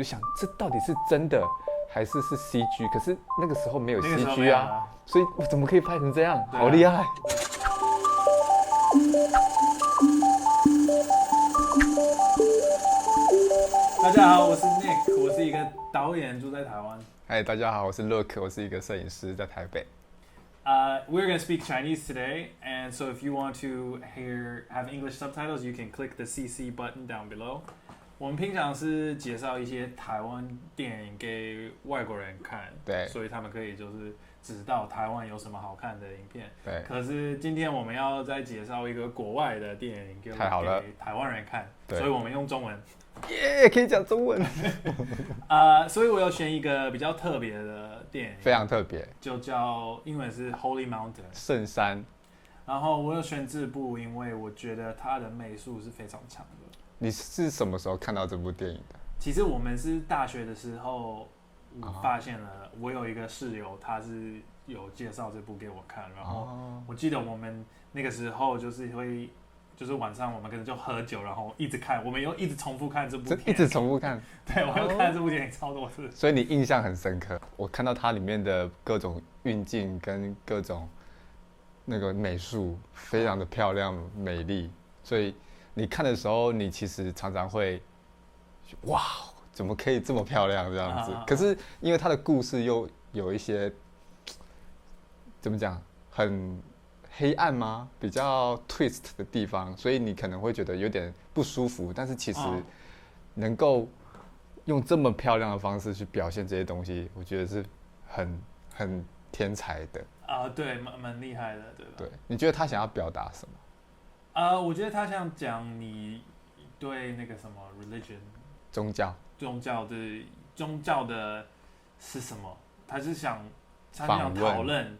就想这到底是真的还是 CG？ 可是那个时候没有 CG 啊，所以我怎么可以拍成这样？好厉害！大家好，我是 Nick， 我是一个导演，住在台湾。嗨，大家好，我是 Look， 我是一个摄影师，在台北。We're going to speak Chinese today, and so if you want to have English subtitles, you can click the CC button down below. 我们平常是介绍一些台湾电影给外国人看，对，所以他们可以就是知道台湾有什么好看的影片。对。可是今天我们要再介绍一个国外的电影给台湾人看，所以我们用中文。耶，可以讲中文。所以我要选一个比较特别的电影，非常特别，就叫英文是 Holy Mountain 圣山。然后我有选这部，因为我觉得它的美术是非常强的。你是什么时候看到这部电影的？其实我们是大学的时候，我发现了，我有一个室友，他是有介绍这部给我看，然后我记得我们那个时候就是晚上我们可能就喝酒，然后一直看，我们又一直重复看这部电影，一直重复看。对，我又看这部电影超多次，所以你印象很深刻。我看到它里面的各种运镜跟各种那个美术，非常的漂亮美丽。所以你看的时候，你其实常常会，哇，怎么可以这么漂亮这样子？可是因为它的故事又有一些怎么讲，很黑暗吗？比较 twist 的地方，所以你可能会觉得有点不舒服。但是其实能够用这么漂亮的方式去表现这些东西，我觉得是很天才的。对，蛮厉害的，对吧？对，你觉得他想要表达什么？我觉得他想讲你对那个什么 religion 宗教的是什么？他想讨论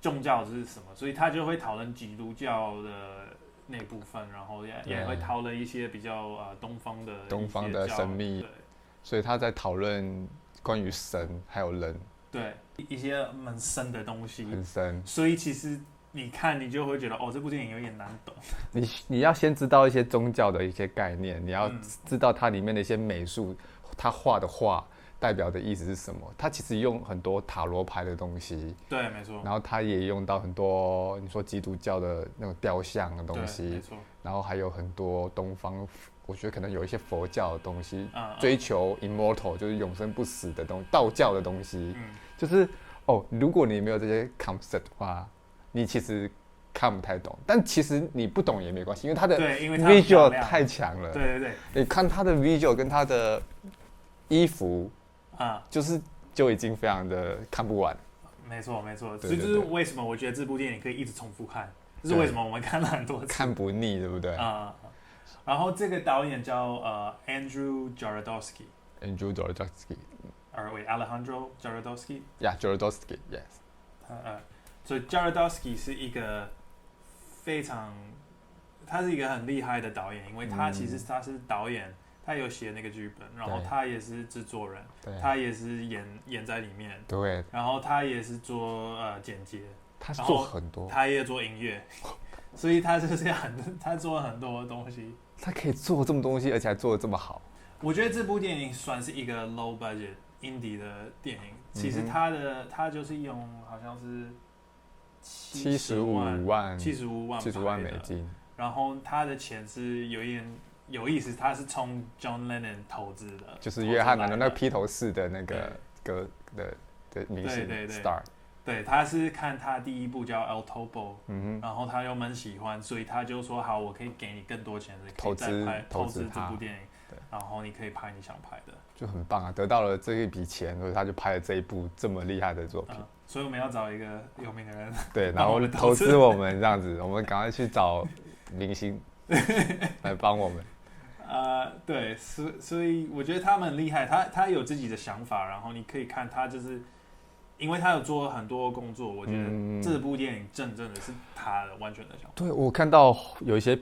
宗教是什么，所以他就会讨论基督教的那部分，然后也会讨论一些比较东方的神秘，所以他在讨论关于神还有人，对一些很深的东西，很深。所以其实你看你就会觉得这部电影有点难懂。你要先知道一些宗教的一些概念，你要知道它里面的一些美术，他画的画代表的意思是什么？他其实用很多塔罗牌的东西，对，没错。然后他也用到很多你说基督教的那种雕像的东西，没错。然后还有很多东方，我觉得可能有一些佛教的东西，追求 immortal 就是永生不死的东西，道教的东西，就是如果你没有这些 concept 的话，你其实看不太懂。但其实你不懂也没关系，因为它的 visual 太强了。对对对，你看它的 visual 跟它的衣服就已经非常的看不完。没错没错，这就是为什么我觉得这部电影可以一直重复看，这是为什么我们看了很多次，看不腻，对不对？然后这个导演叫Andrew Jodorowsky。Alejandro Jodorowsky。Yeah, Jodorowsky, yes. 所以 Jodorowsky 是一个他是一个很厉害的导演，因为他其实他是导演，他有写那个剧本，然后他也是制作人，他也是演在里面，对，然后他也是做剪接，他做很多，他也做音乐，所以他就是他做了很多东西，他可以做这么多东西，而且还做得这么好。我觉得这部电影算是一个 low budget indie 的电影，其实他就是用好像是75万美金，然后他的钱是有意思，他是从 John Lennon 投资的，就是约翰·兰农那个披头士的那个歌的明星 star。对，他是看他第一部叫 El Topo，然后他又蛮喜欢，所以他就说好，我可以给你更多钱，可以再投资这部电影，然后你可以拍你想拍的，就很棒啊！得到了这一笔钱，所以他就拍了这一部这么厉害的作品。所以我们要找一个有名的人，对，然后投资我们这样子，我们赶快去找明星来帮我们。对，所以我觉得他们很厉害，他有自己的想法，然后你可以看他就是因为他有做很多工作，我觉得这部电影真的是他的完全的想法。对，我看到有一些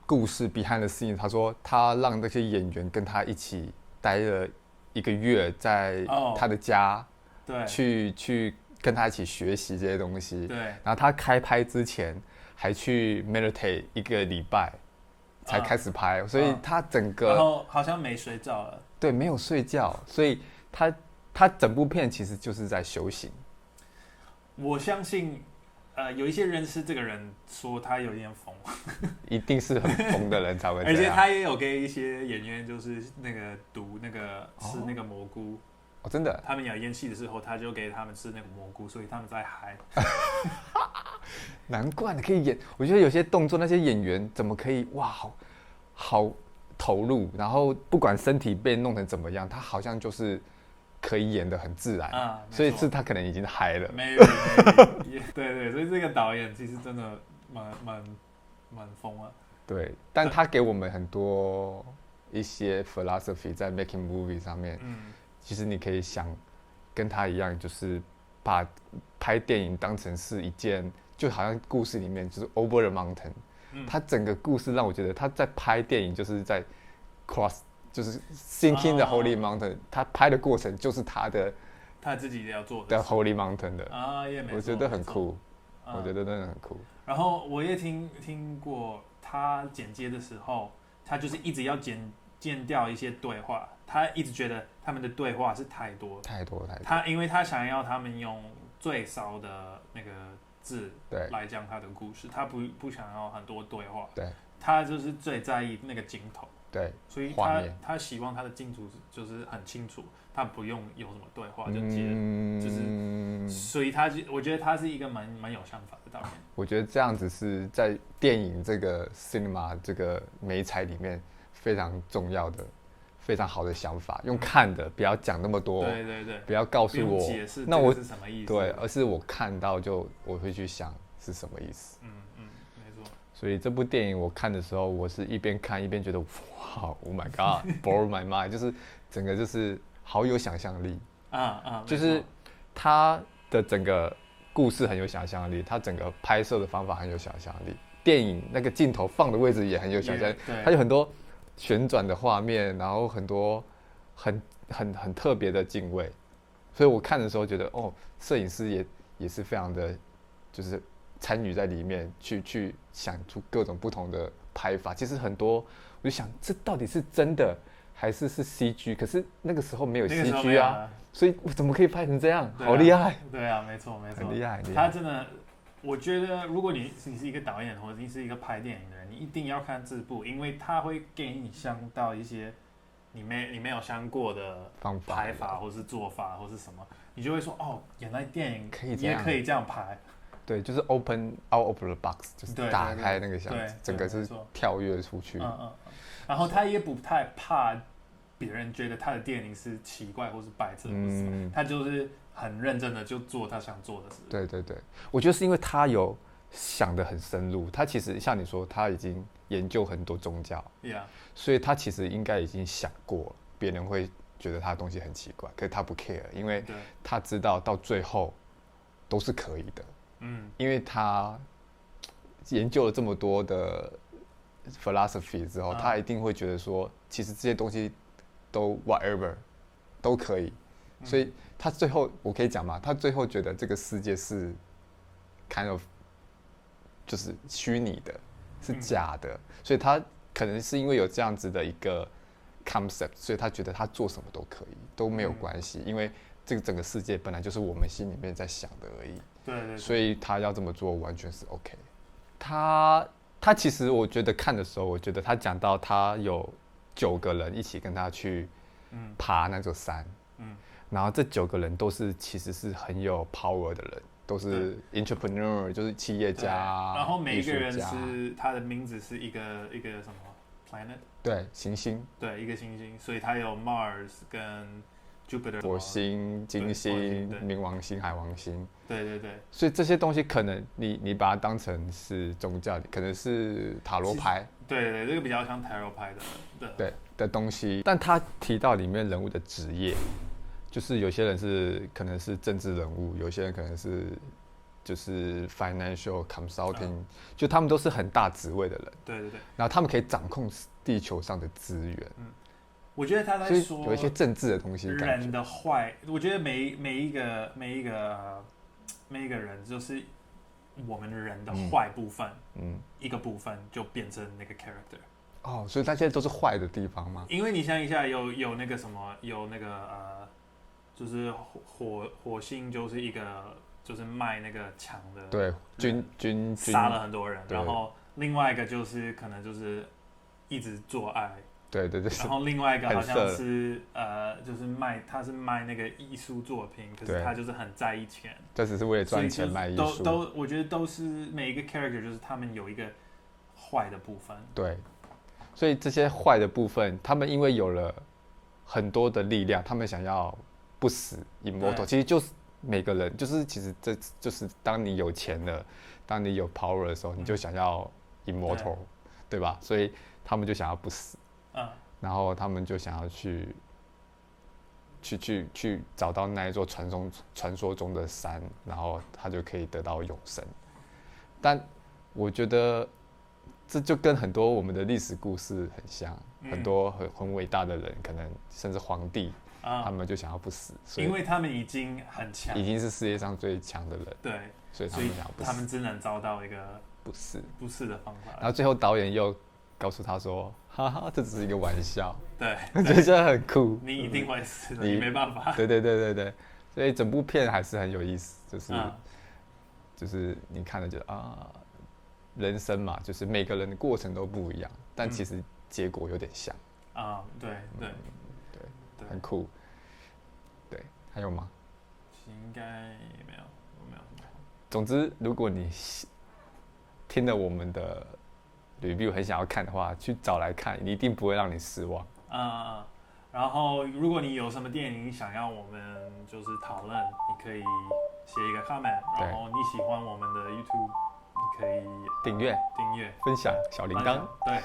故事 behind the scene， 他说他让那些演员跟他一起待了1个月，在他的家，对，去跟他一起学习这些东西。对，然后他开拍之前还去 meditate 1个礼拜。才开始拍，所以他整个然后好像没睡觉了，对，没有睡觉，所以他整部片其实就是在修行。我相信，有一些人是这个人说他有点疯，一定是很疯的人才会这样。而且他也有给一些演员就是那个毒那个吃那个蘑菇。哦，真的，他们有演戏的时候，他就给他们吃那个蘑菇，所以他们在嗨。难怪你可以演。我觉得有些动作，那些演员怎么可以哇，好投入，然后不管身体被弄成怎么样，他好像就是可以演得很自然。所以是他可能已经嗨了。maybe 对，所以这个导演其实真的蛮疯了。对，但他给我们很多一些 philosophy 在 making movie 上面。其实你可以想跟他一样，就是把拍电影当成是一件，就好像故事里面就是 over the mountain。他整个故事让我觉得他在拍电影就是在 cross， 就是 sinking the holy mountain。他拍的过程就是他自己要做的 holy mountain 的我觉得很酷。我觉得真的很酷。然后我也听过他剪接的时候，他就是一直要剪掉一些对话，他一直觉得他们的对话是太多。因为他想要他们用最少的那个字来讲他的故事，他不想要很多对话。对，他就是最在意那个镜头。对，所以他希望他的镜头就是很清楚，他不用有什么对话就接，就是所以我觉得他是一个蛮有想法的导演。我觉得这样子是在电影这个 cinema 这个媒材里面非常重要的、非常好的想法。用看的，不要讲那么多，对，不要告诉我解释那我是什么意思，对，而是我看到我会去想是什么意思。没错。所以这部电影我看的时候，我是一边看一边觉得哇 ，Oh my God，blow my mind， 就是整个就是好有想象力就是他的整个故事很有想象力，他整个拍摄的方法很有想象力，电影那个镜头放的位置也很有想象力，它有很多旋转的画面，然后很多很特别的镜位，所以我看的时候觉得哦，摄影师也是非常的，就是参与在里面去想出各种不同的拍法。其实很多我就想，这到底是真的还是 CG？ 可是那个时候没有 CG 啊，所以我怎么可以拍成这样？好厉害！对啊，没错，很厉害。他真的，我觉得如果你是一个导演，或者你是一个拍电影的人，你一定要看这部，因为他会给你想到一些你没有想过的拍法，或是做法，或是什么，你就会说哦，原来电影你也可以这样拍。对，就是 open out of the box， 就是打开那个箱子，整个是跳跃出去。然后他也不太怕别人觉得他的电影是奇怪或是白痴，他就是很认真的就做他想做的事。对，我觉得是因为他有想得很深入，他其实像你说，他已经研究很多宗教，所以他其实应该已经想过别人会觉得他的东西很奇怪，可是他不 care， 因为他知道到最后都是可以的。因为他研究了这么多的 philosophy 之后，他一定会觉得说，其实这些东西都 whatever 都可以，所以他最后我可以讲嘛，他最后觉得这个世界是 kind of 就是虚拟的，是假的，所以他可能是因为有这样子的一个 concept， 所以他觉得他做什么都可以，都没有关系，因为这个整个世界本来就是我们心里面在想的而已。对，所以他要这么做完全是 OK。他其实我觉得看的时候，我觉得他讲到他有9个人一起跟他去爬那座山，然后这9个人都是其实是很有 power 的人，都是 entrepreneur， 就是企业家，然后每一个人是他的名字是一个什么 planet？ 对，行星，对，一个行星，所以他有 Mars 跟Jupiter， 火星、金星、冥王星、海王星。对，所以这些东西可能你把它当成是宗教，可能是塔罗牌。对，这个比较像塔罗牌的东西。但他提到里面人物的职业，就是有些人可能是政治人物，有些人可能是就是 financial consulting，就他们都是很大职位的人。对，然后他们可以掌控地球上的资源。我觉得他在说有一些政治的东西，人的坏。我觉得每一个人就是我们人的坏部分，一个部分就变成那个 character。哦，所以那些都是坏的地方吗？因为你想一下，有那个什么，有那个就是火星就是一个就是卖那个枪的，对，军杀了很多人，对然后另外一个就是可能就是一直做爱，对，然后另外一个好像很是就是他是卖那个艺术作品，可是对他就是很在意钱，这只是为了赚钱卖艺术。我觉得都是每一个 character 就是他们有一个坏的部分，对，所以这些坏的部分，他们因为有了很多的力量，他们想要不死 immortal， 其实就是每个人，就是其实这就是当你有钱了，当你有 power 的时候，你就想要 immortal， 对吧？所以他们就想要不死，然后他们就想要去找到那一座传说中的山，然后他就可以得到永生。但我觉得这就跟很多我们的历史故事很像，很多很伟大的人，可能甚至皇帝，他们就想要不死，因为他们已经很强，已经是世界上最强的人，对，所以他们想要不死，他们只能找到一个不死的方法。然后最后导演又告诉他说：“哈哈，这只是一个玩笑。”对，我觉得很酷。你一定会死的，你没办法。对，所以整部片还是很有意思，就是你看了就人生嘛，就是每个人的过程都不一样，但其实结果有点像。对，很酷。对，还有吗？应该没有，我没有什么。总之，如果你听了我们的 review 很想要看的话，去找来看，一定不会让你失望。然后如果你有什么电影想要我们就是讨论，你可以写一个 comment， 然后你喜欢我们的 YouTube， 你可以订阅、订阅、分享小铃铛。对。